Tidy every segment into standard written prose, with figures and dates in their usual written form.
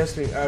10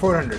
400।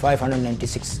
596।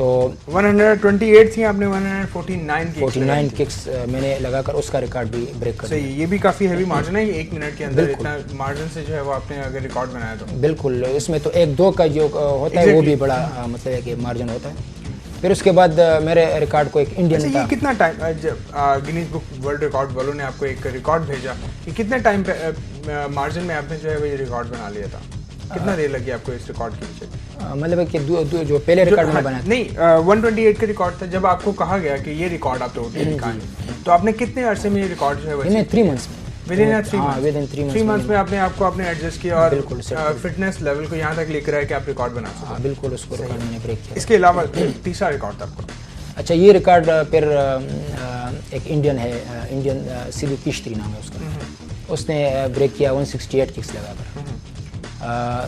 تو 128 تھی, آپ نے 149 کی 49 ککس میں نے لگا کر اس کا ریکارڈ بھی بریک کر دیا. صحیح, یہ بھی کافی ہیوی مارجن ہے, ایک منٹ کے اندر اتنا مارجن سے جو ہے وہ آپ نے اگر ریکارڈ بنایا تو بالکل. اس میں تو 1-2 کا جو ہوتا ہے وہ بھی بڑا مطلب ہے کہ مارجن ہوتا ہے. پھر اس کے بعد میرے ریکارڈ کو ایک انڈین یہ کتنا time, Guinness book world record والوں نے آپ کو ایک ریکارڈ بھیجا, کہ کتنے ٹائم پہ مارجن میں آپ نے جو ہے وہ یہ ریکارڈ بنا لیا تھا, کتنا دیر لگی آپ کو اس ریکارڈ کے پیچھے؟ مطلب ہے کہ جو پہلے ریکارڈ میں نے بنایا نہیں 128 کا ریکارڈ تھا, جب آپ کو کہا گیا کہ یہ ریکارڈ آپ توڑ کے دکھائیں, تو آپ نے کتنے عرصے میں یہ ریکارڈ جو ہے وہ 3 منتھس میں three months میں آپ نے آپ کو آپ نے ایڈجسٹ کیا اور فٹنس لیول کو یہاں تک لے کر آئے کہ آپ ریکارڈ بنا سکتے. ہاں بالکل, اس کو ریکارڈ میں نے بریک کیا. اس کے علاوہ تیسرا ریکارڈ تھا آپ کو؟ اچھا, یہ ریکارڈ پھر ایک انڈین ہے, انڈین سیدھو کشتری نام ہے اس کا, اس نے بریک کیا 168 ککس لگا کر.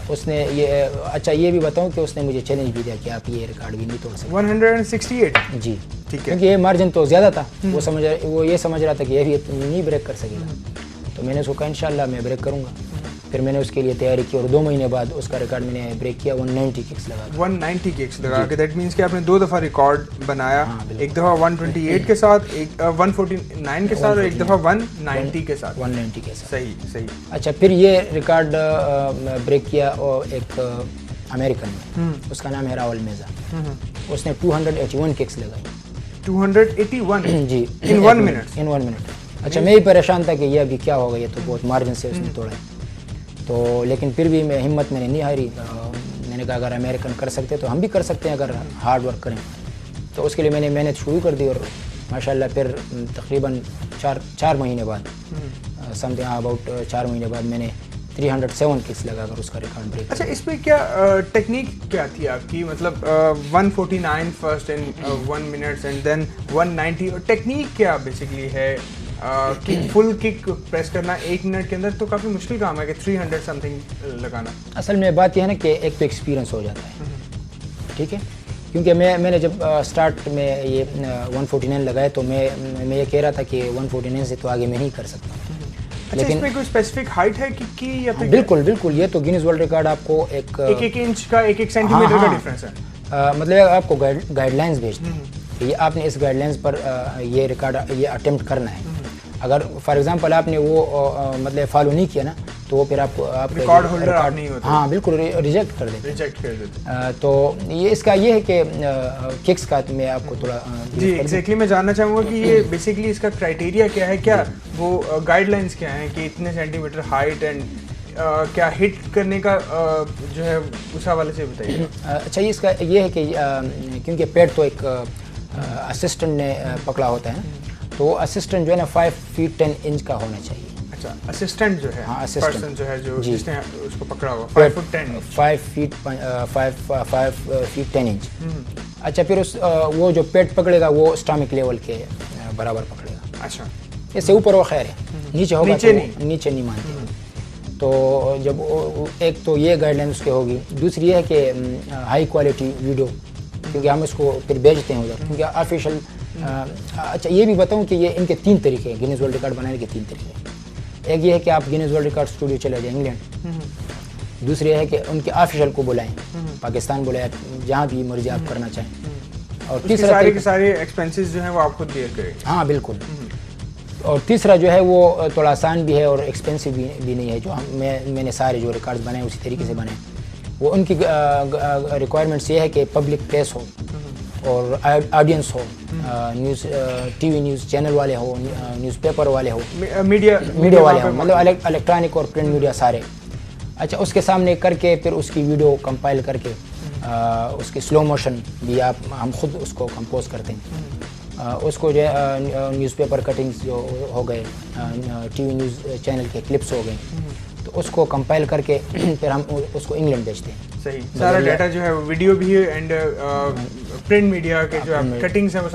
اس نے یہ اچھا یہ بھی بتاؤں کہ اس نے مجھے چیلنج بھی دیا کہ آپ یہ ریکارڈ بھی نہیں توڑ سکتے. 168 جی ٹھیک ہے, کیونکہ یہ مارجن تو زیادہ تھا, وہ یہ سمجھ رہا تھا کہ یہ بھی نہیں بریک کر سکے گا. تو میں نے اس کو کہا انشاءاللہ میں بریک کروں گا. پھر میں نے اس کے لیے تیاری کی اور 2 مہینے بعد اس کا ریکارڈ میں نے بریک کیا 190 ککس لگا. 190 ککس لگا کے, دیٹ مینس کہ آپ نے 2 دفعہ ریکارڈ بنایا, ایک دفعہ 128 کے ساتھ, ایک 149 کے ساتھ, اور ایک دفعہ 190 کے ساتھ. 190 کے ساتھ. صحیح. اچھا, پھر یہ ریکارڈ بریک کیا اور ایک امریکن میں, اس کا نام ہے راول میزا, اس نے 281 ککس لگائی. 281 جی, in 1 minute. اچھا, میں ہی پریشان تھا کہ یہ ابھی کیا ہوگا, یہ تو بہت مارجن سے اس نے توڑا. تو لیکن پھر بھی میں ہمت میں نے نہیں ہاری. میں نے کہا اگر امریکن کر سکتے تو ہم بھی کر سکتے ہیں اگر ہارڈ ورک کریں. تو اس کے لیے میں نے محنت شروع کر دی, اور ماشاءاللہ پھر تقریباً 4 مہینے بعد, سم تھنگ اباؤٹ 4 مہینے بعد میں نے 307 ککس لگا کر اس کا ریکارڈ بریک. اچھا, اس پہ کیا ٹیکنیک کیا تھی آپ کی, مطلب 149 first in 1 minute and then 190, اور ٹیکنیک کیا بیسیکلی ہے؟ فل کک پریس کرنا 1 منٹ کے اندر تو کافی مشکل کام ہے کہ 300 سم تھنگ لگانا. اصل میں بات یہ ہے نا کہ ایک تو ایکسپیرینس ہو جاتا ہے, ٹھیک ہے, کیونکہ میں نے جب اسٹارٹ میں یہ 149 لگائے تو میں یہ کہہ رہا تھا کہ 149 سے تو آگے میں نہیں کر سکتا. لیکن اس میں کوئی اسپیسیفک ہائٹ ہے کہ یا پھر بالکل یہ تو گینیز ورلڈ ریکارڈ آپ کو ایک انچ کا 1 سینٹی میٹر کا ڈفرینس ہے. مطلب آپ کو گائیڈ لائنس بھیجتے ہیں کہ یہ آپ نے اس گائیڈ لائنس پر یہ ریکارڈ یہ اٹیمپٹ کرنا ہے. اگر فار ایگزامپل آپ نے وہ مطلب فالو نہیں کیا نا, تو وہ پھر آپ ریکارڈ ہولڈر آپ نہیں ہوتے. ہاں بالکل, ریجیکٹ کر دیتے. تو یہ اس کا یہ ہے کہ ککس کا میں آپ کو تھوڑا جی ایگزیکٹلی میں جاننا چاہوں گا کہ یہ بیسیکلی اس کا کرائٹیریا کیا ہے, کیا وہ گائیڈ لائنس کیا ہیں کہ اتنے سینٹی میٹر ہائٹ اینڈ کیا ہٹ کرنے کا جو ہے اس حوالے سے بتائیے. اچھا, اس کا یہ ہے کہ کیونکہ پیڈ تو ایک اسسٹنٹ نے پکڑا ہوتا ہے, تو اسسٹنٹ جو ہے نا 5 فیٹ 10 انچ کا ہونا چاہیے. اچھا, اسسٹنٹ جو ہے, ہاں پرسن جو ہے جو جس نے اس کو پکڑا ہوا 5 فیٹ 10 انچ. اچھا, پھر وہ جو پیٹ پکڑے گا وہ اسٹامک لیول کے برابر پکڑے گا. اچھا, اس سے اوپر وہ خیر ہے, نیچے ہوگا نیچے نہیں مانتے. تو جب ایک تو یہ گائیڈ لائن اس کے ہوگی, دوسری یہ ہے کہ ہائی کوالٹی ویڈیو, کیونکہ ہم اس کو پھر بیچتے ہیں ادھر, کیونکہ آفیشیل. اچھا, یہ بھی بتاؤں کہ یہ ان کے 3 طریقے ہیں, گینیز ورلڈ ریکارڈ بنانے کے 3 طریقے. ایک یہ ہے کہ آپ گینیز ورلڈ ریکارڈ اسٹوڈیو چلے جائیں انگلینڈ. دوسری یہ ہے کہ ان کے آفیشیل کو بلائیں, پاکستان بلائیں, جہاں بھی مرضی آپ کرنا چاہیں. اور تیسرا سارے ایکسپینسز جو ہیں وہ آپ خود بیئر کریں. ہاں بالکل. اور تیسرا جو ہے وہ تھوڑا آسان بھی ہے اور ایکسپینسو بھی نہیں ہے. جو میں نے سارے جو ریکارڈز بنائے اسی طریقے سے بنائے. وہ ان کی ریکوائرمنٹس یہ ہے کہ پبلک پلیس ہو اور آڈینس ہو, news T V news channel والے ہو, نیوز پیپر والے ہو, میڈیا والے ہو, مطلب الیکٹرانک اور پرنٹ میڈیا سارے. اچھا, اس کے سامنے کر کے پھر اس کی ویڈیو کمپائل کر کے اس کی سلو موشن بھی ہم خود اس کو کمپوز کرتے ہیں. اس کو جو ہے نیوز پیپر کٹنگز جو ہو گئے, ٹی وی نیوز چینل کے کلپس ہو گئے, تو اس کو کمپائل کر کے پھر ہم اس کو انگلینڈ بھیجتے ہیں. صحیح, سارا ڈیٹا جو ہے ویڈیو بھی ہے اینڈ پرنٹ میڈیا کے جو کٹنگز ہیں وہ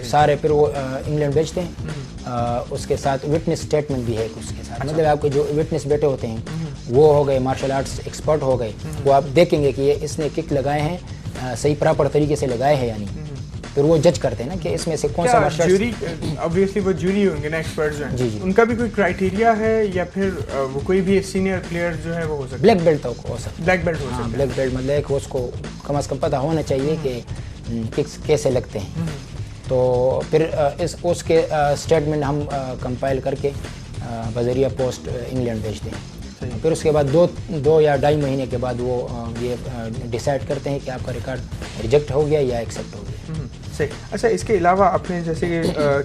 سارے پھر وہ انگلینڈ بھیجتے ہیں. اس کے ساتھ وٹنس اسٹیٹمنٹ بھی ہے اس کے ساتھ. مطلب آپ کے جو وٹنس بیٹھے ہوتے ہیں وہ ہو گئے مارشل آرٹس ایکسپرٹ ہو گئے, وہ آپ دیکھیں گے کہ یہ اس نے کک لگائے ہیں صحیح پراپر طریقے سے لگائے ہیں یا نہیں. پھر وہ جج کرتے ہیں نا کہ اس میں سے کون سا مارشل جوری, obviously وہ جوری ہوں گے نا, ایکسپرٹس ہیں. جی, ان کا بھی کوئی کرائٹیریا ہے یا پھر وہ کوئی بھی سینئر پلیئر جو ہے وہ ہو سکتا ہے؟ بلیک بیلٹ ہو سکتا ہے. بلیک بیلٹ ہو سکتا ہے. بلیک بیلٹ مطلب کہ اس کو کم از کم پتہ ہونا چاہیے کہ ککس کیسے لگتے ہیں. تو پھر اس کے اسٹیٹمنٹ ہم کمپائل کر کے بذریعہ پوسٹ انگلینڈ بھیجتے ہیں. پھر اس کے بعد 2 یا 2.5 مہینے کے بعد وہ یہ ڈیسائیڈ کرتے ہیں کہ آپ کا ریکارڈ ریجیکٹ ہو گیا یا ایکسیپٹ ہو گیا. صحیح. اچھا اس کے علاوہ آپ نے جیسے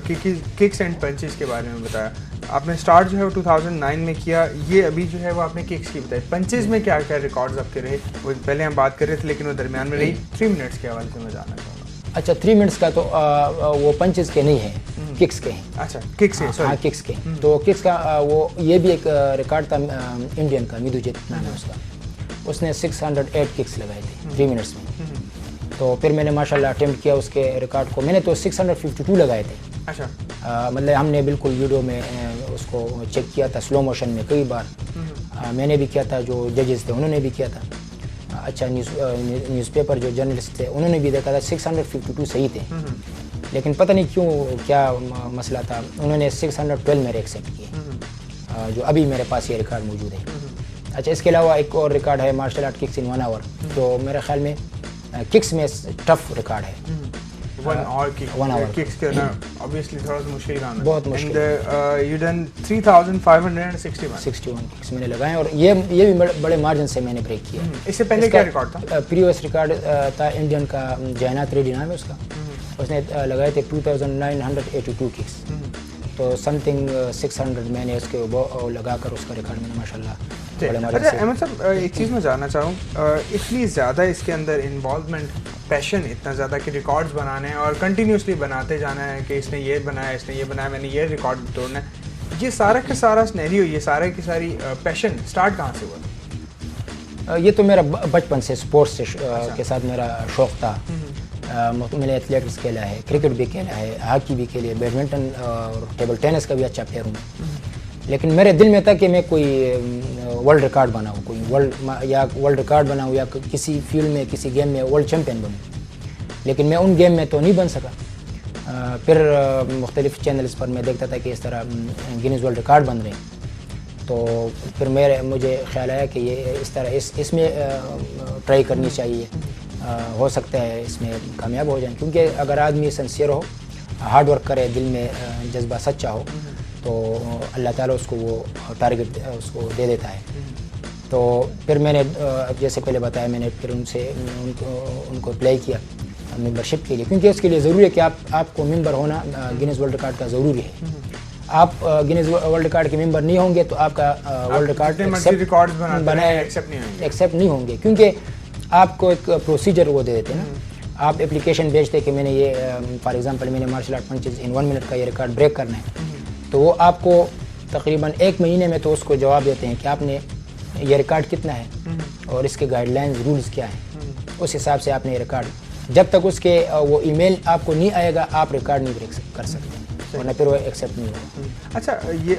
کہ ککس اینڈ پنچز کے بارے میں بتایا, آپ نے اسٹارٹ جو ہے وہ 2009 میں کیا, یہ ابھی جو ہے وہ آپ نے ککس کی بتائی. پنچز میں کیا کیا ریکارڈز آپ کے رہے, وہ پہلے ہم بات کر رہے تھے لیکن وہ درمیان میں رہی 3 منٹس کے حوالے سے میں جاننا چاہوں گا. اچھا 3 منٹس کا تو وہ پنچز کے نہیں ہیں, ککس کے ہیں. اچھا ککس کے, ہاں ککس کے. تو ککس کا وہ یہ بھی ایک ریکارڈ تھا انڈین کا, میدوجت نام ہے اس کا. اس نے 608 ککس لگائے تھے 3 منٹس میں. تو پھر میں نے ماشاء اللہ اٹیمپٹ کیا اس کے ریکارڈ کو. میں نے تو 652 لگائے تھے. اچھا مطلب ہم نے بالکل ویڈیو میں اس کو چیک کیا تھا سلو موشن میں کئی بار. میں نے بھی کیا تھا, جو ججز تھے انہوں نے بھی کیا تھا. اچھا نیوز پیپر جو جرنلسٹ تھے انہوں نے بھی دیکھا تھا 652 صحیح تھے. لیکن پتہ نہیں کیوں کیا مسئلہ تھا, انہوں نے 612 میرے ایکسیپٹ کیے, جو ابھی میرے پاس یہ ریکارڈ موجود ہے. اچھا اس کے علاوہ ایک اور ریکارڈ ہے مارشل آرٹ ککس ان 1 آور, جو میرے خیال میں ککس میں ٹف ریکارڈ ہے. 1 آور ککس کے نا obviously تھوڑا سا مشکل کام ہے, بہت مشکل. you done 3561 ککس میں نے لگائے, اور یہ بھی بڑے مارجن سے میں نے بریک کیا. اس سے پہلے کیا ریکارڈ تھا؟ پریویس ریکارڈ تھا انڈین کا, جینات ریڈی نام ہے اس کا. اس نے لگائے تھے 2982 ککس. تو سم تھنگ 600 میں نے اس کے لگا کر اس کا ریکارڈ میں نے ماشاء اللہ. اچھا احمد صاحب ایک چیز میں جاننا چاہوں, اتنی زیادہ اس کے اندر انوالومنٹ, پیشن اتنا زیادہ کہ ریکارڈز بنانے ہیں اور کنٹینیوسلی بناتے جانا ہے کہ اس نے یہ بنایا, اس نے یہ بنایا, میں نے یہ ریکارڈ توڑنا ہے, یہ سارا کا سارا سنیریو, یہ سارے کی ساری پیشن اسٹارٹ کہاں سے ہوا؟ یہ تو میرا بچپن سے اسپورٹس کے ساتھ میرا شوق تھا. میں نے ایتھلیٹکس کھیلا ہے, کرکٹ بھی کھیلا ہے, ہاکی بھی کھیلی ہے, بیڈمنٹن اور ٹیبل ٹینس کا بھی اچھا پلیئر ہوں. لیکن میرے دل میں تھا کہ میں کوئی ورلڈ ریکارڈ بناؤں, کوئی ورلڈ ریکارڈ بناؤں یا کسی فیلڈ میں کسی گیم میں ورلڈ چیمپئن بنوں. لیکن میں ان گیم میں تو نہیں بن سکا. پھر مختلف چینلز پر میں دیکھتا تھا کہ اس طرح گینیز ورلڈ ریکارڈ بن رہے ہیں. تو پھر مجھے خیال آیا کہ یہ اس طرح اس میں ٹرائی کرنی چاہیے, ہو سکتا ہے اس میں کامیاب ہو جائیں. کیونکہ اگر آدمی سنسیئر ہو, ہارڈ ورک کرے, دل میں جذبہ سچا ہو, تو اللہ تعالیٰ اس کو وہ ٹارگٹ اس کو دے دیتا ہے. تو پھر میں نے جیسے پہلے بتایا, میں نے پھر ان کو اپلائی کیا ممبرشپ کے لیے, کیونکہ اس کے لیے ضروری ہے کہ آپ کو ممبر ہونا گینیز ورلڈ ریکارڈ کا ضروری ہے. آپ گینیز ورلڈ ریکارڈ کے ممبر نہیں ہوں گے تو آپ کا ورلڈ ریکارڈ ایکسیپٹ نہیں ہوں گے, کیونکہ آپ کو ایک پروسیجر وہ دے دیتے ہیں نا. آپ اپلیکیشن بھیجتے کہ میں نے یہ فار ایگزامپل میں نے مارشل آرٹ پنچز ان 1 منٹ کا یہ ریکارڈ بریک کرنا ہے, تو وہ آپ کو تقریباً 1 مہینے میں تو اس کو جواب دیتے ہیں کہ آپ نے یہ ریکارڈ کتنا ہے اور اس کے گائیڈ لائنز رولز کیا ہیں. اس حساب سے آپ نے یہ ریکارڈ, جب تک اس کے وہ ای میل آپ کو نہیں آئے گا آپ ریکارڈ نہیں بریک کر سکتے, ورنہ پھر وہ ایکسیپٹ نہیں ہوگا. اچھا یہ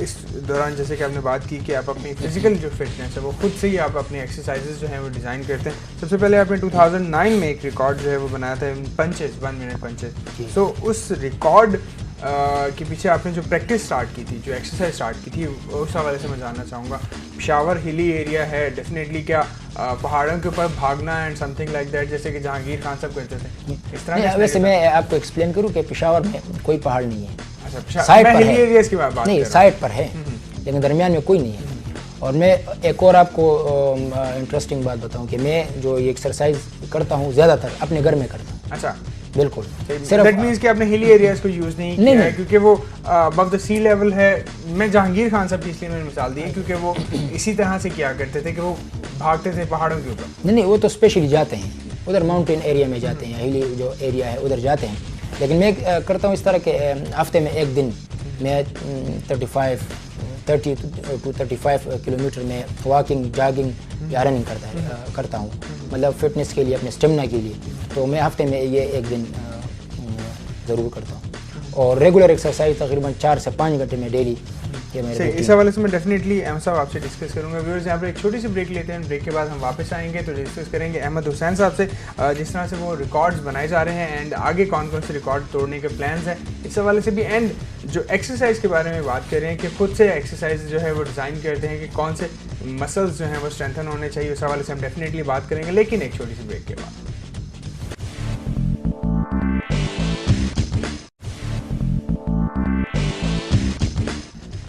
اس دوران جیسے کہ آپ نے بات کی کہ آپ اپنی فزیکل جو فٹنس ہے وہ خود سے ہی آپ اپنی ایکسرسائزز جو ہیں وہ ڈیزائن کرتے ہیں. سب سے پہلے آپ نے 2009 میں ایک ریکارڈ جو ہے وہ بنایا تھا پنچز 1 منٹ پنچز. سو اس ریکارڈ کے پیچھے آپ نے جو پریکٹس اسٹارٹ کی تھی, جو ایکسرسائز اسٹارٹ کی تھی, اس حوالے سے میں جاننا چاہوں گا. پشاور ہلی ایریا ہے ڈیفینیٹلی, کیا پہاڑوں کے اوپر بھاگنا and some thing like that جیسے کہ جہانگیر خان صاحب کرتے تھے, اس طرح؟ ویسے میں آپ کو ایکسپلین کروں کہ پشاور میں کوئی پہاڑ نہیں ہے. سائڈ پر ہے, نہیں سائڈ پر ہے, لیکن درمیان میں کوئی نہیں ہے. اور میں ایک اور آپ کو انٹرسٹنگ بات بتاؤں کہ میں جو یہ ایکسرسائز کرتا ہوں زیادہ تر اپنے گھر میں کرتا ہوں. اچھا بالکل, صرف دیٹ مینس کہ آپ نے ہلی ایریاز کو یوز نہیں کیا ہے کیونکہ وہ ابو دا سی لیول ہے. میں جہانگیر خان صاحب کی اس لیے میں نے مثال دی ہے کیونکہ وہ اسی طرح سے کیا کرتے تھے کہ وہ بھاگتے تھے پہاڑوں کے اوپر. نہیں وہ تو اسپیشلی جاتے ہیں ادھر ماؤنٹین ایریا میں جاتے ہیں, ہلی جو ایریا ہے ادھر جاتے ہیں. لیکن میں کرتا ہوں اس طرح کہ ہفتے میں 1 دن میں 30 to 35 کلومیٹر میں واکنگ, جاگنگ یا رننگ کرتا ہوں, مطلب فٹنس کے لیے, اپنے اسٹیمنا کے لیے. تو میں ہفتے میں یہ 1 دن ضرور کرتا ہوں, اور ریگولر ایکسرسائز تقریباً 4 سے 5 گھنٹے میں ڈیلی. اس حوالے سے میں ڈیفینیٹلی احمد صاحب آپ سے ڈسکس کروں گا. ویورز یہاں پر ایک چھوٹی سی بریک لیتے ہیں, بریک کے بعد ہم واپس آئیں گے تو ڈسکس کریں گے احمد حسین صاحب سے جس طرح سے وہ ریکارڈز بنائے جا رہے ہیں اینڈ آگے کون کون سے ریکارڈ توڑنے کے پلانز ہیں اس حوالے سے بھی, اینڈ جو ایکسرسائز کے بارے میں بات کر رہے ہیں کہ خود سے ایکسرسائز جو ہے وہ ڈیزائن کرتے ہیں کہ کون سے مسلز جو ہیں وہ اسٹرینتھن ہونے چاہیے. اس حوالے سے ہم ڈیفینیٹلی بات کریں گے, لیکن ایک چھوٹی سی بریک کے بعد.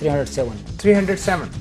307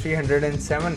307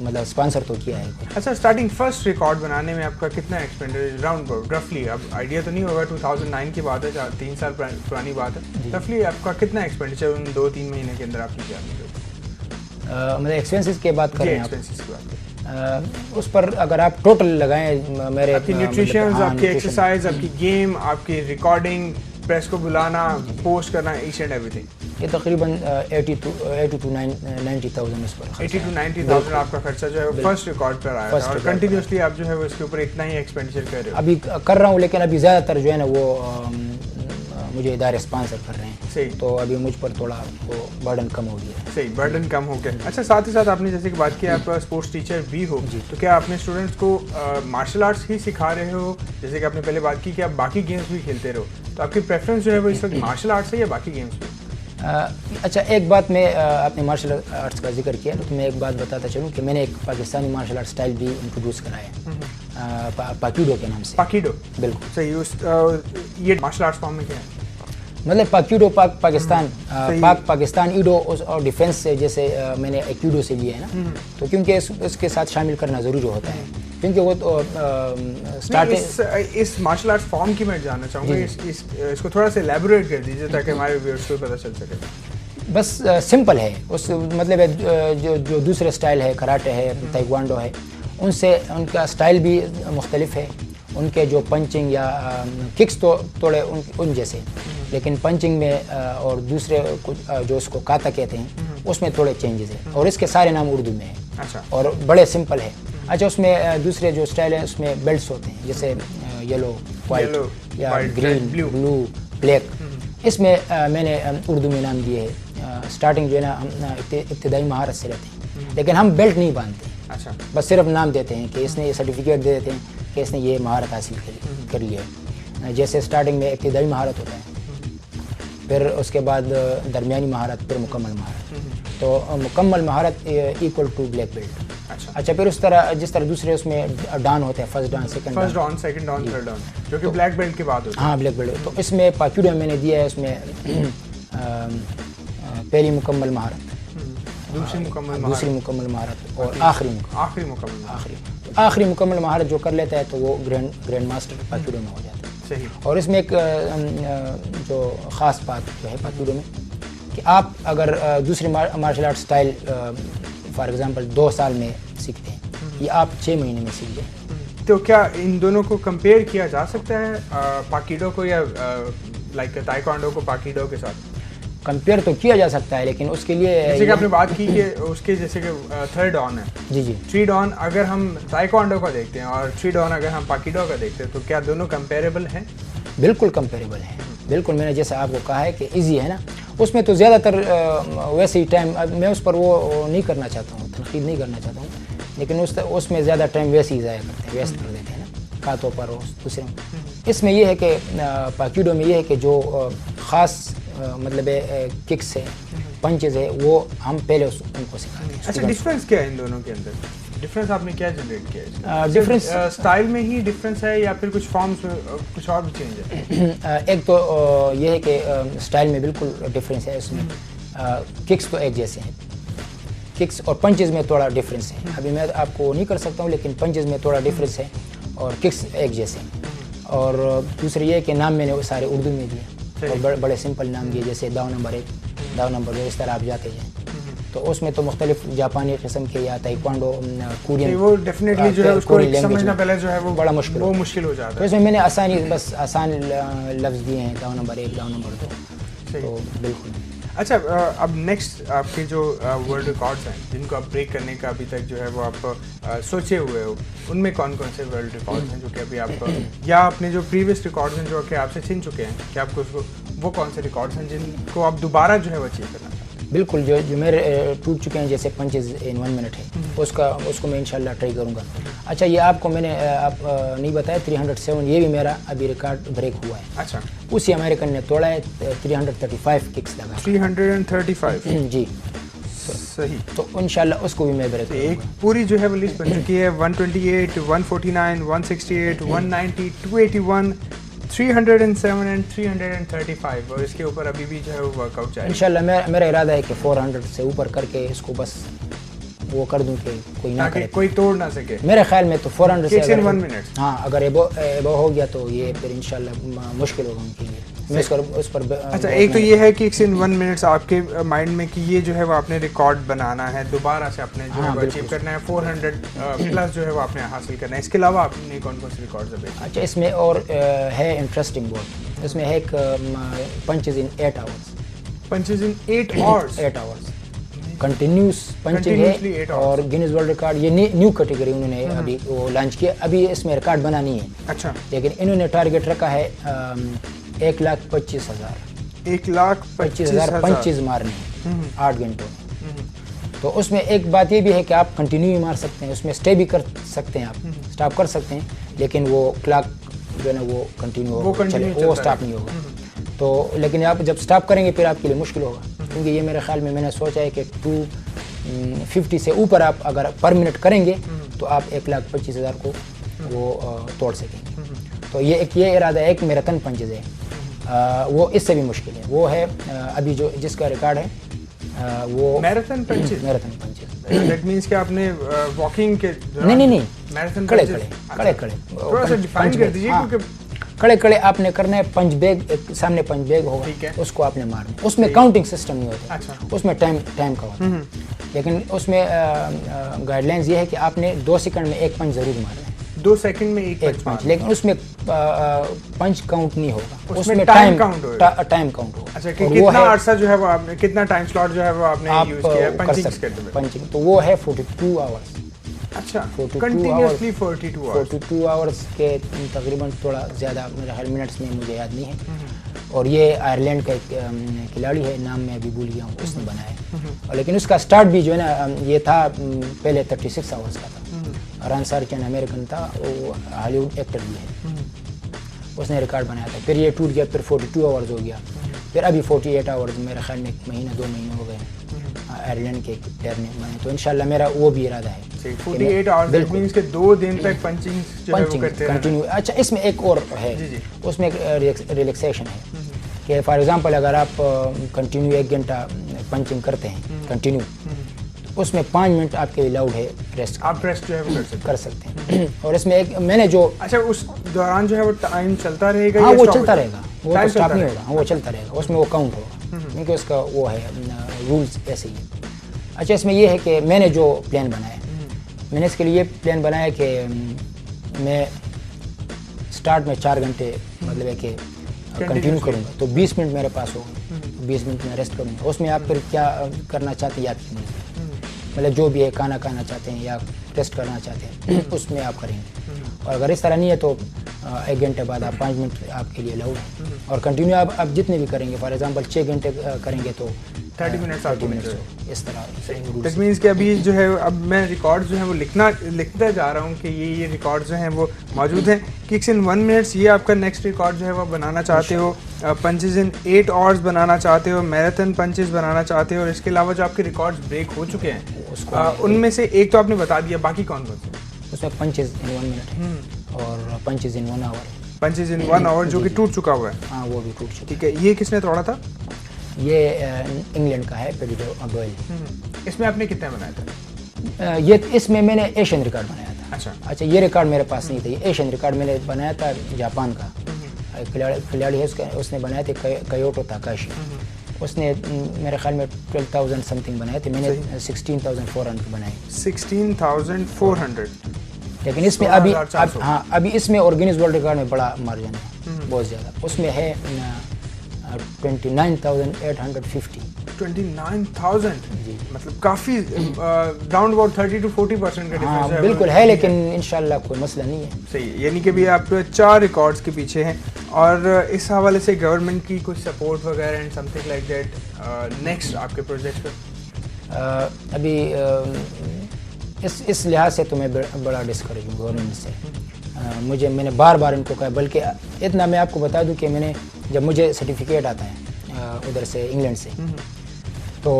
مطلب اسپانسر تو کیا ہے. اچھا اسٹارٹنگ فرسٹ ریکارڈ بنانے میں آپ کا کتنا ایکسپینڈیچر راؤنڈ رفلی, اب آئیڈیا تو نہیں ہوگا 2009 کی بات ہے, 3 سال پرانی بات ہے, رفلی آپ کا کتنا ایکسپینڈیچر ان 2-3 مہینے کے اندر آپ کی جانے کا؟ مطلب ایکسپینسز کی بات کریں آپ, ایکسپینسز کی بات کریں اس پر اگر آپ ٹوٹل لگائیں میرے آپ کی نیوٹریشنز, آپ کی ایکسرسائز, آپ کی گیم, آپ کی ریکارڈنگ, پریس کو بلانا, پوسٹ کرنا, ایچ اینڈ ایوری تھنگ, یہ تقریباً 80 to 90,000 اس پر 80 to 90,000 آپ کا خرچہ جو ہے فرسٹ ریکارڈ پر آیا اور کنٹینیوسلی آپ جو ہے وہ اس کے اوپر اتنا ہی ایکسپینڈیچر کر رہے ہو؟ ابھی کر رہا ہوں, لیکن ابھی زیادہ تر جو ہے نا وہ مجھے ادارے اسپانسر کر رہے ہیں. صحیح, تو ابھی مجھ پر تھوڑا وہ برڈن کم ہو گیا ہے. صحیح, برڈن کم ہو گیا. اچھا ساتھ ہی ساتھ آپ نے جیسے کہ بات کی آپ اسپورٹس ٹیچر بھی ہو, تو کیا آپ نے اسٹوڈنٹس کو مارشل آرٹس ہی سکھا رہے ہو؟ جیسے کہ آپ نے پہلے بات کی کہ آپ باقی گیمس بھی کھیلتے رہو, تو آپ کی پریفرنس جو ہے وہ اس وقت مارشل آرٹس ہے یا باقی گیمس بھی؟ اچھا ایک بات میں, آپ نے مارشل آرٹس کا ذکر کیا تو میں ایک بات بتاتا چلوں کہ میں نے ایک پاکستانی مارشل آرٹ اسٹائل بھی انٹروڈیوس کرایا ہے پاکیڈو کے نام سے. پاکیڈو, بالکل صحیح. یہ مارشل آرٹس فارم میں کیا ہے؟ مطلب پاکیڈو پاکستان, پاکستان ایڈو اور ڈیفینس سے, جیسے میں نے ایکیڈو سے لیا ہے نا, تو کیونکہ اس کے ساتھ شامل کرنا ضروری ہوتا ہے, کیونکہ وہ تو اس مارشل آرٹ فارم کی میں جاننا چاہوں گا, اس کو تھوڑا سا ایلیبوریٹ کر دیجیے تاکہ ہمارے ویورز کو پتہ چل سکے. بس سمپل ہے, اس مطلب جو دوسرے اسٹائل ہے, کراٹے ہے, تائیکوانڈو ہے, ان سے ان کا اسٹائل بھی مختلف ہے, ان کے جو پنچنگ یا ککس تو تھوڑے ان جیسے, لیکن پنچنگ میں اور دوسرے جو اس کو کاتا کہتے ہیں اس میں تھوڑے چینجز ہیں, اور اس کے سارے نام اردو میں ہیں اور بڑے سمپل ہے. اچھا اس میں دوسرے جو اسٹائل ہیں اس میں بیلٹس ہوتے ہیں, جیسے یلو, وائٹ یا گرین, بلو, بلیک, اس میں میں نے اردو میں نام دیے ہیں. اسٹارٹنگ جو ہے نا ہم ابتدائی مہارت سے رہتے ہیں, لیکن ہم بیلٹ نہیں باندھتے, بس صرف نام دیتے ہیں کہ اس نے یہ سرٹیفکیٹ دے دیتے ہیں کہ اس نے یہ مہارت حاصل کری ہے. جیسے اسٹارٹنگ میں ابتدائی مہارت ہوتا ہے, پھر اس کے بعد درمیانی مہارت, پھر مکمل مہارت. تو مکمل مہارت ایکول ٹو بلیک بیلٹ. اچھا پھر اس طرح جس طرح دوسرے اس میں ڈان ہوتے ہیں, first dan, second dan, third dan, جو کہ بلیک بیلٹ کے بعد ہوتا ہے. ہاں بلیک بیلٹ. تو اس میں پاکیڈو میں نے دیا ہے, اس میں پہلی مکمل مہارت, دوسری مکمل مہارت اور آخری مکمل مہارت جو کر لیتا ہے تو وہ گرینڈ ماسٹر پاکیڈو میں ہو جاتا ہے. اور اس میں ایک جو خاص بات جو ہے پاکیڈو میں کہ آپ اگر دوسری martial art style for example 2 سال میں سیکھتے ہیں, یہ آپ 6 مہینے میں سیکھ جائیں. تو کیا ان دونوں کو کمپیئر کیا جا سکتا ہے, پاکیڈو کو یا لائک تائیکوانڈو کو پاکیڈو کے ساتھ؟ کمپیئر تو کیا جا سکتا ہے, لیکن اس کے لیے جیسے کہ آپ نے بات کی کہ اس کے جیسے کہ 3 ڈان ہے, جی 3 ڈان اگر ہم تائیکوانڈو کا دیکھتے ہیں اور 3 ڈان اگر ہم پاکیڈو کا دیکھتے ہیں, تو کیا دونوں کمپیریبل ہیں؟ بالکل کمپیریبل ہیں, بالکل. میں نے جیسے آپ کو کہا ہے کہ ایزی ہے نا, اس میں تو زیادہ تر ویسے ہی ٹائم, میں اس پر وہ نہیں کرنا چاہتا ہوں, تنقید نہیں کرنا چاہتا ہوں, لیکن اس میں زیادہ ٹائم ویسے ہی ضائع کرتے ہیں, ویسٹ کر دیتے ہیں نا کاتوں پر اور دوسرے. اس میں یہ ہے کہ پاکیڈو میں یہ ہے کہ جو خاص مطلب ککس ہے, پنچز ہے, وہ ہم پہلے ان کو سکھاتے ہیں. اچھا ڈفرینس کیا ہے ان دونوں کے اندر؟ ڈفرینس آپ نے کیا جنریٹ کیا ہے؟ ڈفرینس اسٹائل میں ہی ڈفرینس ہے یا پھر کچھ فارمس میں کچھ اور بھی چینج ہے؟ ایک تو یہ ہے کہ اسٹائل میں بالکل ڈفرینس ہے. اس میں ککس تو ایک جیسے ہیں, ککس اور پنچز میں تھوڑا ڈفرینس ہے. ابھی میں آپ کو نہیں کر سکتا ہوں, لیکن پنچز میں تھوڑا ڈفرینس ہے اور ککس ایک جیسے ہیں. اور دوسری یہ کہ نام میں نے وہ سارے اردو میں دیے اور بڑے سمپل نام دیے, جیسے داؤ نمبر 1, داؤ نمبر 2, اس طرح آپ جاتے جائیں. تو اس میں تو مختلف جاپانی قسم کے یا تائیکوانڈو, کورین, وہ ڈیفینیٹلی جو ہے اس کو سمجھنا پہلے جو ہے وہ بڑا مشکل ہو جاتا ہے. تو اس میں میں نے آسان لفظ دیے ہیں, داؤ نمبر 1, داؤ نمبر 2. تو بالکل. اچھا اب نیکسٹ آپ کے جو ورلڈ ریکارڈز ہیں جن کو آپ بریک کرنے کا ابھی تک جو ہے وہ آپ سوچے ہوئے ہو, ان میں کون کون سے ورلڈ ریکارڈز ہیں جو کہ ابھی آپ یا اپنے جو پریویس ریکارڈز ہیں جو کہ آپ سے چھن چکے ہیں, کہ آپ کو وہ کون سے ریکارڈز ہیں جن کو آپ دوبارہ جو ہے وہ اچیو کرنا چاہتے ہیں؟ بالکل, جو میرے ٹوٹ چکے ہیں, جیسے پنچز ان 1 منٹ ہے, اس کو میں انشاءاللہ ٹرائی کروں گا. اچھا یہ آپ کو میں نے آپ نہیں بتایا 307, یہ بھی میرا ابھی ریکارڈ بریک ہوا ہے. اچھا اسی امریکن نے توڑا ہے, 335 ککس لگا. 335 جی صحیح. تو انشاءاللہ اس کو بھی میں بریک کروں گا. ایک پوری جو ہے وہ لسٹ بن چکی ہے, 128, 149, 168, 190, 281, 307 and 335, اور اس کے اوپر ابھی بھی جو ہے وہ ورک آؤٹ جائے. انشاءاللہ میرا ارادہ ہے کہ 400 سے اوپر کر کے اس کو بس وہ کر دوں کہ کوئی نہ کرے, کوئی توڑ نہ سکے. میرے خیال میں تو 400 سے ککس ان 1 منٹ. ہاں اگر ایبو ہو گیا تو یہ پھر انشاءاللہ مشکل ہوگا ان کے لیے. اس پر اچھا ایک تو یہ ہے کہ ککس ان 1 منٹس آپ کے مائنڈ میں کہ یہ جو ہے وہ آپ نے ریکارڈ بنانا ہے, دوبارہ سے آپ نے جو ہے وہ اچیو کرنا ہے, 400 پلس جو ہے وہ آپ نے حاصل کرنا ہے. اس کے علاوہ آپ نے کون کون سے ریکارڈز ہیں؟ اچھا اس میں اور ہے انٹرسٹنگ بہت, اس میں ہے ایک پنچز ان 8 آورس. پنچز ان 8 آورس. 8 آورس کنٹینیوس پنچنگ ہے, اور گینیز ورلڈ ریکارڈ یہ نیو کیٹیگری انہوں نے ابھی وہ لانچ کیا. ابھی اس میں ریکارڈ بنا نہیں ہے. اچھا لیکن انہوں نے ٹارگیٹ رکھا ہے 1,25,000. 1,25,000 پنچز مارنے ہیں 8 گھنٹوں میں. تو اس میں ایک بات یہ بھی ہے کہ آپ کنٹینیو ہی مار سکتے ہیں, اس میں اسٹے بھی کر سکتے ہیں, آپ اسٹاپ کر سکتے ہیں, لیکن وہ کلاک جو ہے نا وہ کنٹینیو چلے, وہ اسٹاپ نہیں ہوگا. تو لیکن آپ جب اسٹاپ کریں گے پھر آپ کے لیے مشکل ہوگا, کیونکہ یہ میرے خیال میں نے سوچا ہے کہ 250 سے اوپر آپ اگر پر منٹ کریں گے تو آپ 1,25,000 کو وہ توڑ سکیں گے. تو یہ ایک یہ ارادہ ہے. ایک میراتھن پنچز ہے, وہ اس سے بھی مشکل ہے. وہ ہے ابھی جو جس کا ریکارڈ ہے وہ marathon punches. Marathon punches that means کہ آپ نے واکنگ کے نہیں میراتھن کڑے تھوڑا سا ڈیفائن کر دیجیے, کیونکہ کڑے آپ نے کرنا ہے. پنچ بیگ سامنے پنچ بیگ ہوگا, اس کو آپ نے مارنا ہے. اس میں کاؤنٹنگ سسٹم نہیں ہوتا, اس میں ٹائم کا ہوتا ہے. لیکن اس میں گائیڈ لائنز یہ ہے کہ آپ نے 2 سیکنڈ میں ایک پنچ ضرور مارنا ہے. 2 سیکنڈ میں ایک پنچ, لیکن اس میں پنچ کاؤنٹ نہیں ہوگا, اس میں ٹائم کاؤنٹ ہوگا. اچھا کہ کتنا عرصہ جو ہے وہ آپ نے, کتنا ٹائم سلاٹ جو ہے وہ آپ نے یوز کیا ہے پنچنگ, تو وہ ہے 42 آورس. اچھا کنٹینیوسلی 42 آورس کے تقریباً تھوڑا زیادہ میرے خیال منٹس میں مجھے یاد نہیں ہے. اور یہ آئرلینڈ کا ایک کھلاڑی ہے, نام میں ابھی بھول گیا ہوں, اس نے بنایا ہے. لیکن اس کا سٹارٹ بھی جو ہے نا یہ تھا پہلے 36 آورس کا تھا. ران سارچن امریکن تھا, وہ ہالی ووڈ ایکٹر بھی ہے, اس نے ریکارڈ بنایا تھا. پھر یہ ٹوٹ گیا, پھر 42 آورز ہو گیا, پھر ابھی 48 آورز میرے خیال میں 1 مہینہ 2 مہینے ہو گئے آئرلینڈ کے پلیئر نے بنائے. تو انشاءاللہ میرا وہ بھی ارادہ ہے 48 آورز, دیٹ مینس کہ 2 دن تک پنچنگ جو ہے وہ کرتے ہیں کنٹینیو. اچھا اس میں ایک اور ہے, اس میں ریلیکسیشن ہے کہ فار ایگزامپل اگر آپ کنٹینیو 1 گھنٹہ پنچنگ کرتے ہیں کنٹینیو, اس میں 5 منٹ آپ کے لیے لاؤڈ ہے ریسٹ, آپ ریسٹ جو ہے وہ کر سکتے ہیں. اور اس میں ایک میں نے جو اچھا اس دوران جو ہے وہ ٹائم چلتا رہے گا, ہاں وہ چلتا رہے گا, وہ تو اسٹاپ نہیں ہوگا, وہ چلتا رہے گا. اس میں وہ کاؤنٹ ہوگا کیونکہ اس کا وہ ہے رولز ایسے ہی. اچھا اس میں یہ ہے کہ میں نے جو پلان بنایا, میں نے اس کے لیے یہ پلان بنایا کہ میں سٹارٹ میں 4 گھنٹے مطلب ہے کہ کنٹینیو کروں گا, تو 20 منٹ میرے پاس ہوگا, 20 منٹ میں ریسٹ کروں گا. اس میں آپ پھر کیا کرنا چاہتے ہیں آپ کی مرضی, مطلب جو بھی ہے کھانا کھانا چاہتے ہیں یا ریسٹ کرنا چاہتے ہیں اس میں آپ کریں گے. اور اگر اس طرح نہیں ہے تو 1 گھنٹے بعد آپ 5 منٹ آپ کے لیے لاؤڈ ہے. اور کنٹینیو آپ جتنے بھی کریں گے, فار ایگزامپل 6 گھنٹے کریں گے تو 30 منٹس اس طرح. دیٹ مینس کہ ابھی جو ہے اب میں ریکارڈ جو ہیں وہ لکھتا جا رہا ہوں کہ یہ ریکارڈ جو ہیں وہ موجود ہیں. ککس ان 1 منٹس یہ آپ کا نیکسٹ ریکارڈ جو ہے وہ بنانا چاہتے ہو, پنچز ان 8 آورز بنانا چاہتے ہو, میراتھن پنچز بنانا چاہتے ہو, اور اس کے علاوہ جو آپ کے ریکارڈز بریک ہو چکے ہیں ان میں سے ایک تو آپ نے بتا دیا, باقی کون کون سے؟ اس میں پنچز ان 1 منٹ ہے اور پنچز ان 1 آور. پنچز ان 1 آور جو کہ ٹوٹ چکا ہوا ہے, ہاں وہ بھی ٹوٹ چکا. ٹھیک ہے. یہ کس نے توڑا تھا؟ یہ انگلینڈ کا ہے پیڈیڈو ڈوئل. اس میں آپ نے کتنے بنایا تھا؟ یہ اس میں نے ایشین ریکارڈ بنایا تھا. اچھا یہ ریکارڈ میرے پاس نہیں تھا, یہ ایشین ریکارڈ میں نے بنایا تھا. جاپان کا کھلاڑی ہے, اس نے بنایا تھے کیوٹو تاکاشی. اس نے میرے خیال میں 12,000 سمتھنگ بنائے تھے, میں نے 16,400 بنائے. 16,400. لیکن اس میں ابھی اس میں اور گینیز ورلڈ ریکارڈ میں بڑا مارجن ہے, بہت زیادہ. اس میں ہے 29,850. 29,000 جی, مطلب کافی راؤنڈ اباؤٹ 30 to 40% کا ڈفرینس ہے. بالکل ہے, لیکن انشاءاللہ کوئی مسئلہ نہیں ہے. صحیح, یعنی کہ بھی آپ 4 ریکارڈز کے پیچھے ہیں. اور اس حوالے سے گورنمنٹ کی کچھ سپورٹ وغیرہ and some thing like that next آپ کے پروجیکٹ پہ؟ ابھی اس لحاظ سے تو میں بڑا ڈسکریج ہوں گورنمنٹ سے. میں نے بار بار ان کو کہا, بلکہ اتنا میں آپ کو بتا دوں کہ میں نے جب مجھے سرٹیفکیٹ آتا ہے ادھر سے انگلینڈ سے, تو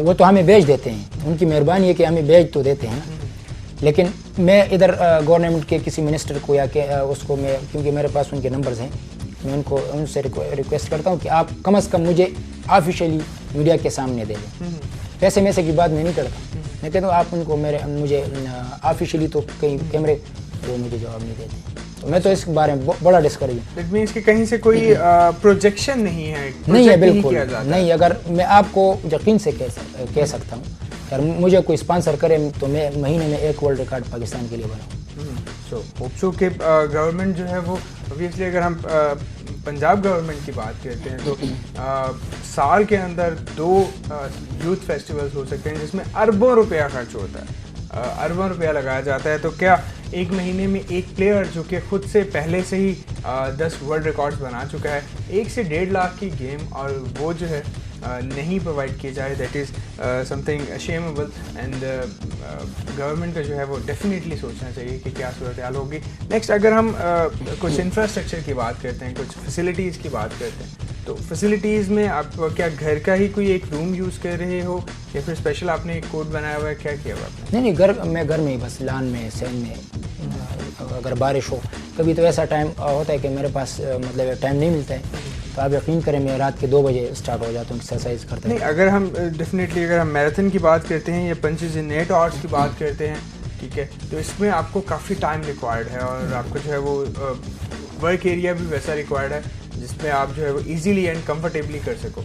وہ تو ہمیں بھیج دیتے ہیں, ان کی مہربانی ہے کہ ہمیں بھیج تو دیتے ہیں, لیکن میں ادھر گورنمنٹ کے کسی منسٹر کو یا کہ اس کو میں, کیونکہ میرے پاس ان کے نمبرز ہیں, میں ان سے ریکویسٹ کرتا ہوں کہ آپ کم از کم مجھے آفیشیلی میڈیا کے سامنے دے دیں. پیسے میں سے کی بات میں نہیں کرتا, میں کہتا ہوں آپ ان کو مجھے آفیشیلی تو کہیں کیمرے وہ مجھے جواب نہیں دیتے. تو میں تو اس بارے میں بڑا ڈسکریج ہوں. دیٹ مینس کہ کہیں سے کوئی پروجیکشن نہیں ہے, نہیں ہے بالکل نہیں. اگر میں آپ کو یقین سے کہہ سکتا ہوں اگر مجھے کوئی اسپانسر کرے تو میں مہینے میں ایک ورلڈ ریکارڈ پاکستان کے لیے بناؤں. سو ہوپ سو کہ گورنمنٹ جو ہے وہ اوبویسلی اگر ہم پنجاب گورنمنٹ کی بات کرتے ہیں تو سال کے اندر 2 یوتھ فیسٹیولز ہو سکتے ہیں جس میں اربوں روپیہ خرچ ہوتا ہے, اربوں روپیہ لگایا جاتا ہے. تو کیا ایک مہینے میں ایک پلیئر جو کہ خود سے پہلے سے ہی 10 ورلڈ ریکارڈز بنا چکا ہے, 1 سے 1.5 لاکھ کی گیم اور وہ جو ہے نہیں پرووائڈ کی جائے, that is something ashamable. And government کا جو ہے وہ ڈیفینیٹلی سوچنا چاہیے کہ کیا صورتحال ہوگی. نیکسٹ اگر ہم کچھ انفراسٹرکچر کی بات کرتے ہیں, کچھ فیسلٹیز کی بات کرتے ہیں, تو فیسلٹیز میں آپ کیا گھر کا ہی کوئی ایک روم یوز کر رہے ہو یا پھر اسپیشل آپ نے ایک کوڈ بنایا ہوا ہے, کیا کیا ہوا آپ نے؟ نہیں, گھر میں ہی بس لان میں سین میں. اگر بارش ہو کبھی تو ایسا ٹائم ہوتا ہے کہ میرے پاس مطلب ٹائم نہیں ملتا ہے, تو آپ یقین کریں میں رات کے 2 بجے اسٹارٹ ہو جاتا ہوں ایکسرسائز کرتے ہیں. نہیں, اگر ہم ڈیفینیٹلی اگر ہم میراتھن کی بات کرتے ہیں یا پنچز ان 8 آورس کی بات کرتے ہیں, ٹھیک ہے, تو اس میں آپ کو کافی ٹائم ریکوائرڈ ہے اور آپ کو جو ہے وہ ورک ایریا بھی ویسا ریکوائرڈ ہے جس میں آپ جو ہے وہ ایزیلی اینڈ کمفرٹیبلی کر سکو.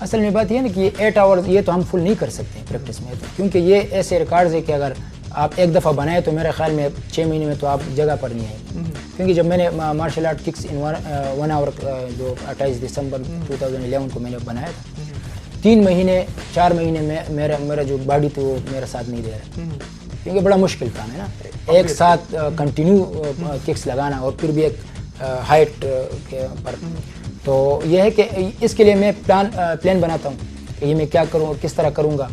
اصل میں بات یہ ہے نا کہ یہ 8 آورز یہ تو ہم فل نہیں کر سکتے ہیں پریکٹس میں, کیونکہ یہ ایسے ریکارڈز ہے کہ اگر آپ ایک دفعہ بنائے تو میرے خیال میں 6 مہینے میں تو آپ جگہ پر نہیں آئیں. کیونکہ جب میں نے مارشل آرٹ ککس ان 1 آور جو 28 دسمبر 2011 کو میں نے بنایا تھا, 3 مہینے 4 مہینے میں میرا جو باڈی تھی وہ میرا ساتھ نہیں دے رہا, کیونکہ بڑا مشکل کام ہے نا ایک ساتھ کنٹینیو ککس لگانا اور پھر بھی ایک ہائٹ کے پر. تو یہ ہے کہ اس کے لیے میں پلان بناتا ہوں کہ یہ میں کیا کروں اور کس طرح کروں گا,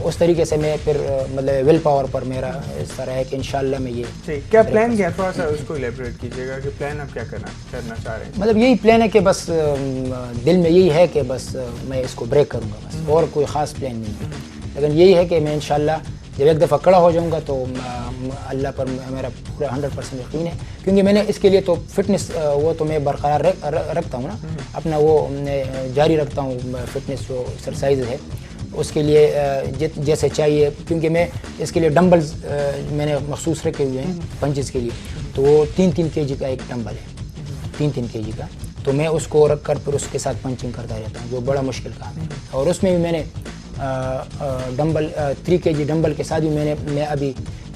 اس طریقے سے میں پھر مطلب ول پاور پر میرا اس طرح ہے کہ انشاءاللہ میں یہ کیا پلان کیا, تھوڑا سا اس کو الیبوریٹ کیجیے گا کہ پلان آپ کیا کرنا چاہ رہے ہیں. مطلب یہی پلان ہے کہ بس دل میں یہی ہے کہ بس میں اس کو بریک کروں گا, بس اور کوئی خاص پلان نہیں ہے. لیکن یہی ہے کہ میں انشاءاللہ جب ایک دفعہ کھڑا ہو جاؤں گا تو اللہ پر میرا پورا 100% یقین ہے, کیونکہ میں نے اس کے لیے تو فٹنس وہ تو میں برقرار رکھتا ہوں نا, اپنا وہ جاری رکھتا ہوں فٹنس جو ایکسرسائز ہے اس کے لیے جیسے چاہیے, کیونکہ میں اس کے لیے ڈمبلز میں نے مخصوص رکھے ہوئے ہیں پنچز کے لیے, تو وہ 3-3 kg کا ایک ڈمبل ہے, 3-3 kg کا, تو میں اس کو رکھ کر پھر اس کے ساتھ پنچنگ کرتا رہتا ہوں جو بڑا مشکل کام ہے. اور اس میں بھی میں نے ڈمبل 3 kg ڈمبل کے ساتھ بھی میں ابھی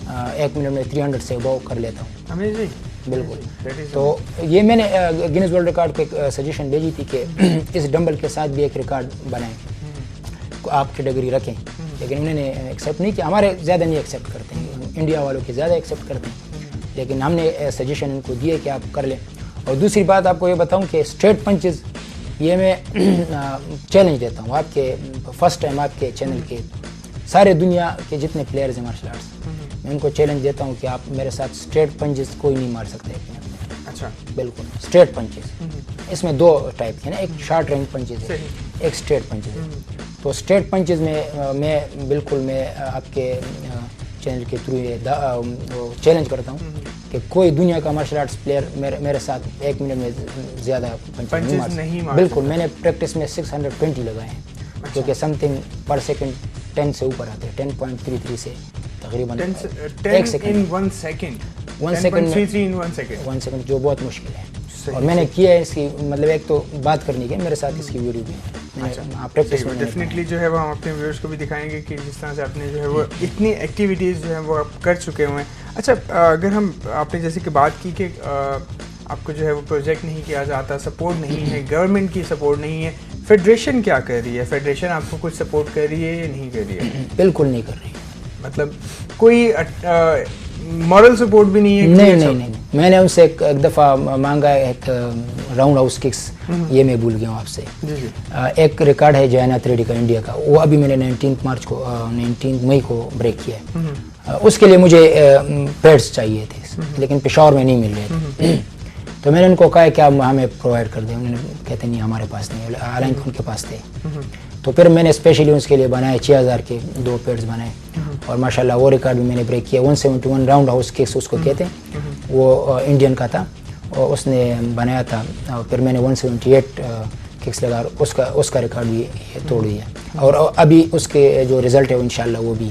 1 منٹ میں 300 سے ابو کر لیتا ہوں. بالکل. تو یہ میں نے گینیز ورلڈ ریکارڈ کو ایک سجیشن بھیجی تھی کہ اس ڈمبل کے ساتھ بھی ایک ریکارڈ بنائیں, آپ کیٹیگری رکھیں, لیکن انہوں نے ایکسیپٹ نہیں کیا. ہمارے زیادہ نہیں ایکسیپٹ کرتے ہیں, انڈیا والوں کے زیادہ ایکسیپٹ کرتے ہیں, لیکن ہم نے سجیشن ان کو دیے کہ آپ کر لیں. اور دوسری بات آپ کو یہ بتاؤں کہ اسٹریٹ پنچز یہ میں چیلنج دیتا ہوں آپ کے فرسٹ ٹائم آپ کے چینل کے سارے دنیا کے جتنے پلیئرز ہیں مارشل آرٹس, میں ان کو چیلنج دیتا ہوں کہ آپ میرے ساتھ اسٹریٹ پنچز کوئی نہیں مار سکتا ہے. اچھا, بالکل اسٹریٹ پنچز, اس میں 2 ٹائپ کے نا, ایک شارٹ رینج پنچز ہے, ایک اسٹریٹ پنچز ہے. تو اسٹریٹ پنچز میں بالکل میں آپ کے چینل کے تھرو یہ چیلنج کرتا ہوں کہ کوئی دنیا کا مارشل آرٹس پلیئر میرے ساتھ 1 منٹ میں زیادہ پنچز نہیں مار. بالکل, میں نے پریکٹس میں 620 لگائے ہیں, جو کہ سم تھنگ پر سیکنڈ 10 سے اوپر آتے ہیں, 10.33 سے تقریباً 1 سیکنڈ جو بہت مشکل ہے. اور میں نے کیا ہے اس کی مطلب ایک تو بات کرنے کی میرے ساتھ اس کی ویڈیو بھی پریکٹس میں ڈیفینیٹلی جو ہے وہ ہم اپنے ویورز کو بھی دکھائیں گے کہ جس طرح سے آپ نے جو ہے وہ اتنی ایکٹیویٹیز جو ہیں وہ آپ کر چکے ہوئے ہیں. اچھا, اگر ہم آپ نے جیسے کہ بات کی کہ آپ کو جو ہے وہ پروجیکٹ نہیں کیا جاتا, سپورٹ نہیں ہے, گورنمنٹ کی سپورٹ نہیں ہے, فیڈریشن کیا کر رہی ہے؟ فیڈریشن آپ کو کچھ سپورٹ کر رہی ہے یا نہیں کر رہی ہے؟ بالکل نہیں کر رہی. مطلب کوئی مورل سپورٹ بھی نہیں ہے؟ نہیں, میں نے ان سے ایک دفعہ مانگا ایک راؤنڈ ہاؤس ککس, یہ میں بھول گیا ہوں آپ سے. ایک ریکارڈ ہے جینات ریڈی کا انڈیا کا, وہ ابھی میں نے 19 مئی کو بریک کیا ہے. اس کے لیے مجھے پیڈس چاہیے تھے, لیکن پشاور میں نہیں مل رہے تھے. تو میں نے ان کو کہا کہ آپ ہمیں پرووائڈ کر دیں. انہوں نے کہتے نہیں ہمارے پاس نہیں, حالانکہ ان کے پاس تھے. تو پھر میں نے اسپیشلی اس کے لیے بنائے 6000 کے 2 پیڈز بنائے, اور ماشاءاللہ وہ ریکارڈ بھی میں نے بریک کیا. 171 راؤنڈ ہاؤس ککس اس کو کہتے ہیں, وہ انڈین کا تھا, اور اس نے بنایا تھا. اور پھر میں نے 178 ککس لگا, اس کا ریکارڈ بھی توڑ دیا. اور ابھی اس کے جو رزلٹ ہے انشاءاللہ وہ بھی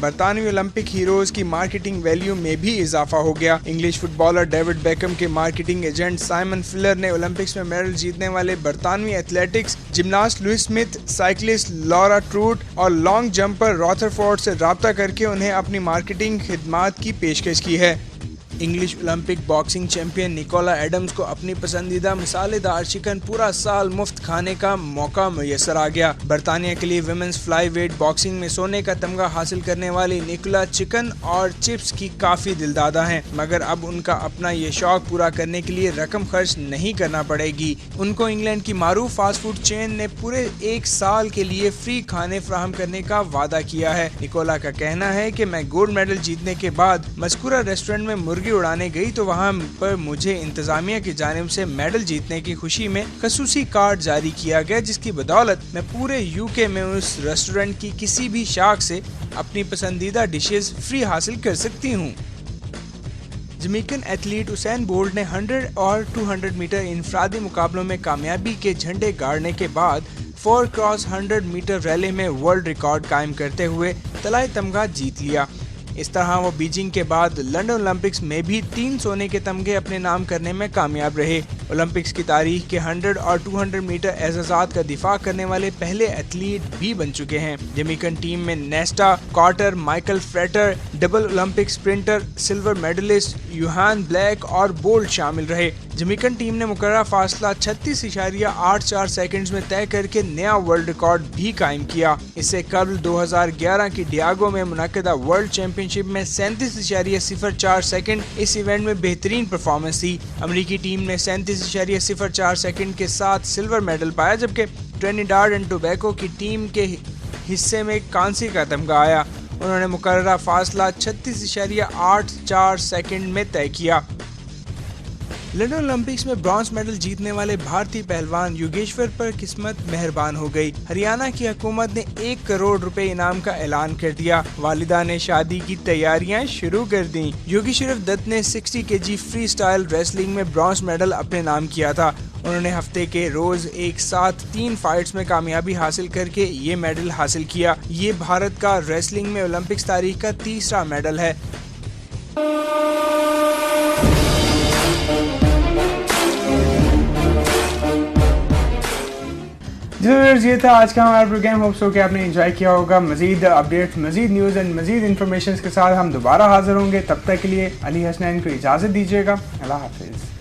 برطانوی اولمپک ہیروز کی مارکیٹنگ ویلیو میں بھی اضافہ ہو گیا۔ English footballer David Beckham کے مارکیٹنگ ایجنٹ سائمن فلر نے اولمپکس میں میڈل جیتنے والے برطانوی athletics gymnast Louis Smith, cyclist Laura Trott اور لانگ جمپر رادرفورڈ سے رابطہ کر کے انہیں اپنی مارکیٹنگ خدمات کی پیشکش کی ہے۔ English Olympic boxing champion Nicola Adams کو اپنی پسندیدہ مسالے دار چکن پورا سال مفت کھانے کا موقع میسر آ گیا۔ برطانیہ کے لیے ویمنز فلائی ویٹ باکسنگ میں سونے کا تمغہ حاصل کرنے والی نکولا چکن اور چپس کی کافی دلدادہ ہیں، مگر اب ان کا اپنا یہ شوق پورا کرنے کے لیے رقم خرچ نہیں کرنا پڑے گی۔ ان کو انگلینڈ کی معروف فاسٹ فوڈ چین نے پورے 1 سال کے لیے فری کھانے فراہم کرنے کا وعدہ کیا ہے۔ نکولا کا کہنا ہے کہ میں گولڈ میڈل جیتنے کے بعد مذکورہ ریسٹورنٹ میں مرغی اڑانے گئی تو وہاں پر مجھے انتظامیہ کی جانب سے میڈل جیتنے کی خوشی میں خصوصی کارڈ جاری کیا گیا، جس کی بدولت میں پورے UK میں اس ریسٹورنٹ کی کسی بھی شاخ سے اپنی پسندیدہ ڈشز فری حاصل کر سکتی ہوں۔ جمیکن ایتھلیٹ اسین بولٹ نے 100 اور 200 میٹر انفرادی مقابلوں میں کامیابی کے جھنڈے گاڑنے کے بعد 4x100 میٹر ریلے میں ورلڈ ریکارڈ قائم کرتے ہوئے طلائی تمغہ جیت لیا۔ اس طرح وہ بیجنگ کے بعد لنڈن اولمپکس میں بھی 3 سونے کے تمغے اپنے نام کرنے میں کامیاب رہے۔ اولمپکس کی تاریخ کے 100 اور 200 میٹر اعزازات کا دفاع کرنے والے پہلے ایتھلیٹ بھی بن چکے ہیں۔ جمیکن ٹیم میں Nesta Carter, Michael Frater, double Olympic sprinter, silver medallist Yohan Blake اور بولٹ شامل رہے۔ جمیکن ٹیم نے مقررہ فاصلہ 36.84 سیکنڈز میں طے کر کے نیا ورلڈ ریکارڈ بھی قائم کیا۔ اس سے قبل 2011 کی ڈیاگو میں منعقدہ ورلڈ چیمپئن شپ میں 37.04 سیکنڈ اس ایونٹ میں بہترین پرفارمنس تھی۔ امریکی ٹیم نے 37.04 سیکنڈ کے ساتھ سلور میڈل پایا، جبکہ ٹرینیڈاڈ اینڈ ٹوبیکو کی ٹیم کے حصے میں کانسی کا تمغہ آیا۔ انہوں نے مقررہ فاصلہ 36.84 سیکنڈ میں طے کیا۔ لنڈن اولمپکس میں برانز میڈل جیتنے والے بھارتی پہلوان یوگیشور پر قسمت مہربان ہو گئی۔ ہریانہ کی حکومت نے 1 کروڑ روپے انعام کا اعلان کر دیا۔ والدہ نے شادی کی تیاریاں شروع کر دیں۔ یوگیشور دت نے 60 kg فری سٹائل ریسلنگ میں برانز میڈل اپنے نام کیا تھا۔ انہوں نے ہفتے کے روز ایک ساتھ 3 فائٹس میں کامیابی حاصل کر کے یہ میڈل حاصل کیا۔ یہ بھارت کا ریسلنگ میں اولمپکس تاریخ کا 3را میڈل ہے۔ یہ تھا آج کا ہمارا پروگرام۔ ہوپس ہو کہ آپ نے انجوائے کیا ہوگا۔ مزید اپڈیٹس، مزید نیوز اینڈ مزید انفارمیشن کے ساتھ ہم دوبارہ حاضر ہوں گے۔ تب تک کے لیے علی حسنین کو اجازت دیجیے گا۔ اللہ حافظ۔